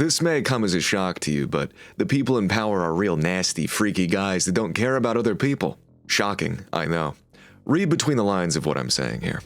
This may come as a shock to you, but the people in power are real nasty, freaky guys that don't care about other people. Shocking, I know. Read between the lines of what I'm saying here.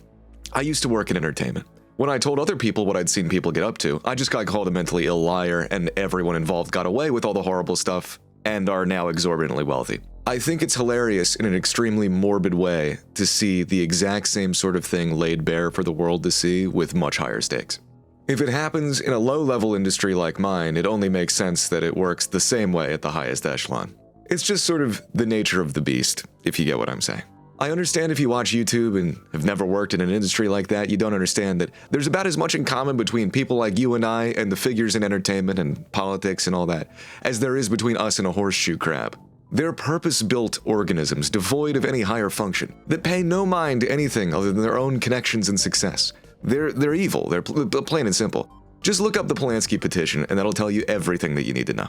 I used to work in entertainment. When I told other people what I'd seen people get up to, I just got called a mentally ill liar, and everyone involved got away with all the horrible stuff and are now exorbitantly wealthy. I think it's hilarious in an extremely morbid way to see the exact same sort of thing laid bare for the world to see with much higher stakes. If it happens in a low-level industry like mine, it only makes sense that it works the same way at the highest echelon. It's just sort of the nature of the beast, if you get what I'm saying. I understand if you watch YouTube and have never worked in an industry like that, you don't understand that there's about as much in common between people like you and I and the figures in entertainment and politics and all that, as there is between us and a horseshoe crab. They're purpose-built organisms devoid of any higher function, that pay no mind to anything other than their own connections and success. They're evil, they're plain and simple. Just look up the Polanski petition and that'll tell you everything that you need to know.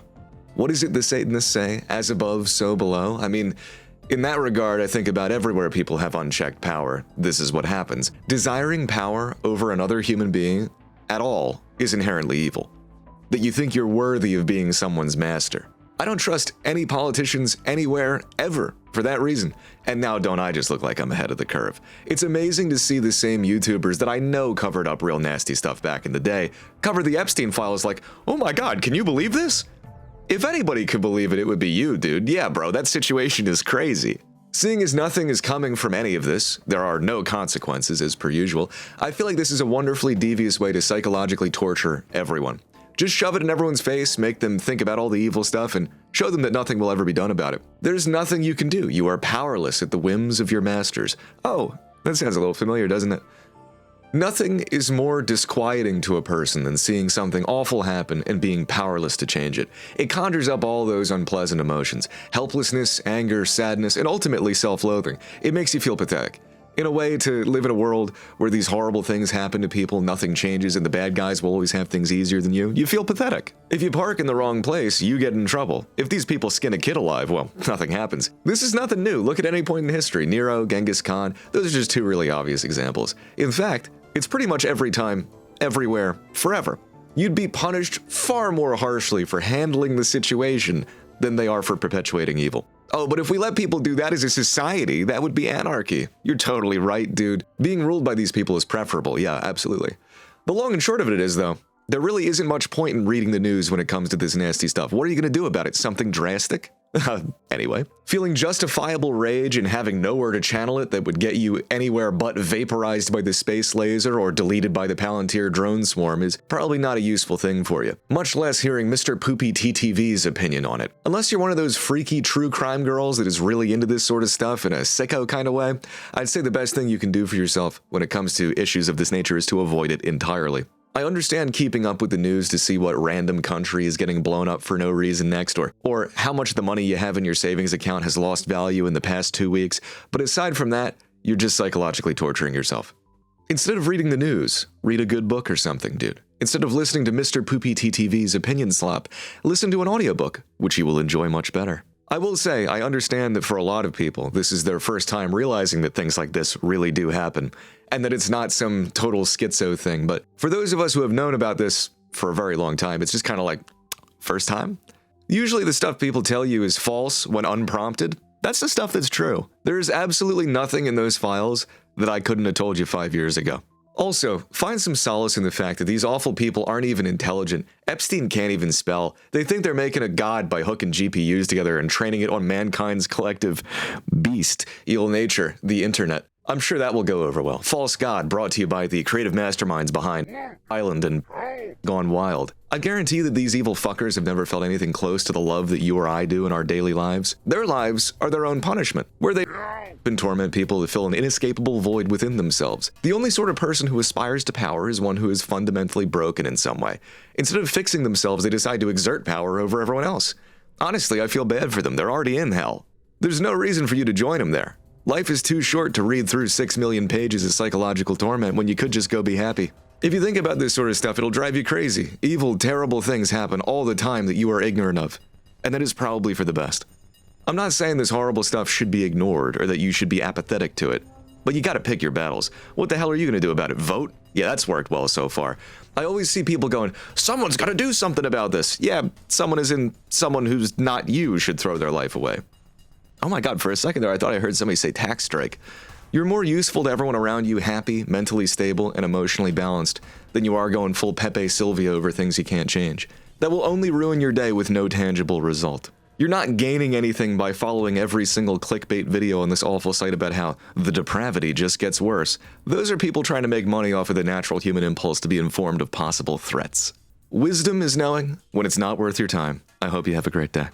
What is it the Satanists say? As above, so below? I mean, in that regard, I think about everywhere people have unchecked power, this is what happens. Desiring power over another human being at all is inherently evil. That you think you're worthy of being someone's master. I don't trust any politicians anywhere, ever, for that reason. And now don't I just look like I'm ahead of the curve. It's amazing to see the same YouTubers that I know covered up real nasty stuff back in the day, cover the Epstein Files like, oh my god, can you believe this? If anybody could believe it, it would be you, dude. Yeah, bro, that situation is crazy. Seeing as nothing is coming from any of this, there are no consequences as per usual, I feel like this is a wonderfully devious way to psychologically torture everyone. Just shove it in everyone's face, make them think about all the evil stuff, and show them that nothing will ever be done about it. There's nothing you can do. You are powerless at the whims of your masters. Oh, that sounds a little familiar, doesn't it? Nothing is more disquieting to a person than seeing something awful happen and being powerless to change it. It conjures up all those unpleasant emotions: helplessness, anger, sadness, and ultimately self-loathing. It makes you feel pathetic. In a way, to live in a world where these horrible things happen to people, nothing changes, and the bad guys will always have things easier than you feel pathetic. If you park in the wrong place, you get in trouble. If these people skin a kid alive, well, nothing happens. This is nothing new. Look at any point in history. Nero, Genghis Khan, those are just two really obvious examples. In fact, it's pretty much every time, everywhere, forever. You'd be punished far more harshly for handling the situation than they are for perpetuating evil. Oh, but if we let people do that as a society, that would be anarchy. You're totally right, dude. Being ruled by these people is preferable, yeah, absolutely. The long and short of it is, though, there really isn't much point in reading the news when it comes to this nasty stuff. What are you gonna do about it? Something drastic? Anyway, feeling justifiable rage and having nowhere to channel it that would get you anywhere but vaporized by the space laser or deleted by the Palantir drone swarm is probably not a useful thing for you. Much less hearing Mr. Poopy TTV's opinion on it. Unless you're one of those freaky true crime girls that is really into this sort of stuff in a sicko kind of way, I'd say the best thing you can do for yourself when it comes to issues of this nature is to avoid it entirely. I understand keeping up with the news to see what random country is getting blown up for no reason next, or how much the money you have in your savings account has lost value in the past 2 weeks, but aside from that, you're just psychologically torturing yourself. Instead of reading the news, read a good book or something, dude. Instead of listening to Mr. Poopy TTV's opinion slop, listen to an audiobook, which you will enjoy much better. I will say, I understand that for a lot of people, this is their first time realizing that things like this really do happen, and that it's not some total schizo thing, but for those of us who have known about this for a very long time, it's just kind of like, first time? Usually the stuff people tell you is false when unprompted. That's the stuff that's true. There is absolutely nothing in those files that I couldn't have told you 5 years ago. Also, find some solace in the fact that these awful people aren't even intelligent. Epstein can't even spell. They think they're making a god by hooking GPUs together and training it on mankind's collective beast, evil nature, the internet. I'm sure that will go over well. False God, brought to you by the creative masterminds behind Island and Gone Wild. I guarantee that these evil fuckers have never felt anything close to the love that you or I do in our daily lives. Their lives are their own punishment, where they and torment people to fill an inescapable void within themselves. The only sort of person who aspires to power is one who is fundamentally broken in some way. Instead of fixing themselves, they decide to exert power over everyone else. Honestly, I feel bad for them. They're already in hell. There's no reason for you to join them there. Life is too short to read through 6 million pages of psychological torment when you could just go be happy. If you think about this sort of stuff, it'll drive you crazy. Evil, terrible things happen all the time that you are ignorant of. And that is probably for the best. I'm not saying this horrible stuff should be ignored or that you should be apathetic to it, but you gotta pick your battles. What the hell are you gonna do about it? Vote? Yeah, that's worked well so far. I always see people going, someone's got to do something about this. Yeah, someone who's not you should throw their life away. Oh my God, for a second there, I thought I heard somebody say tax strike. You're more useful to everyone around you happy, mentally stable, and emotionally balanced than you are going full Pepe Sylvia over things you can't change. That will only ruin your day with no tangible result. You're not gaining anything by following every single clickbait video on this awful site about how the depravity just gets worse. Those are people trying to make money off of the natural human impulse to be informed of possible threats. Wisdom is knowing when it's not worth your time. I hope you have a great day.